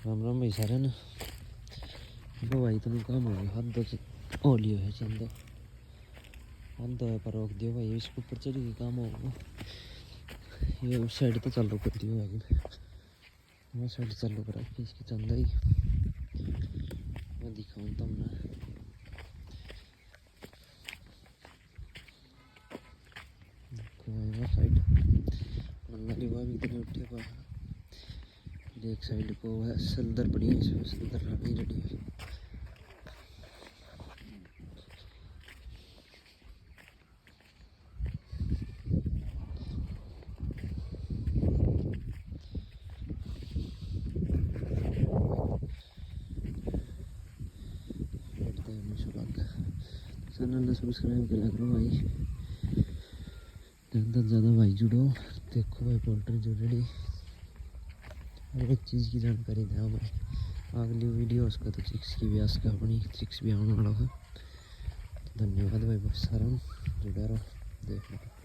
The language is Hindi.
राम राम भाई सारे ने भाई तेन काम हो गया हद हो लियो है चंदा हद पर रोक दियो भाई इसके ऊपर चढ़ के काम होगा ये उस साइड तो चालू कर दियो भाई वो साइड चालू करा इसकी चंदा ही मैं दिखाऊँ तुमने देखो भाई वो साइड मंगली हुआ भी इधर उठे पा एक साइड को है सल्दर पड़ी है इसमें सल्दर नहीं रेडी है चैनल सब्सक्राइब कर करो भाई ज़्यादा से ज़्यादा भाई जुड़ो देखो भाई पोल्ट्री जो रेडी हर एक चीज़ की जानकारी दें हमें अगली वीडियो उसका तो चिक्स की भी आस का अपनी चिक्स भी आने वाला है धन्यवाद भाई बहुत सारा जुड़ा रहो देख लो।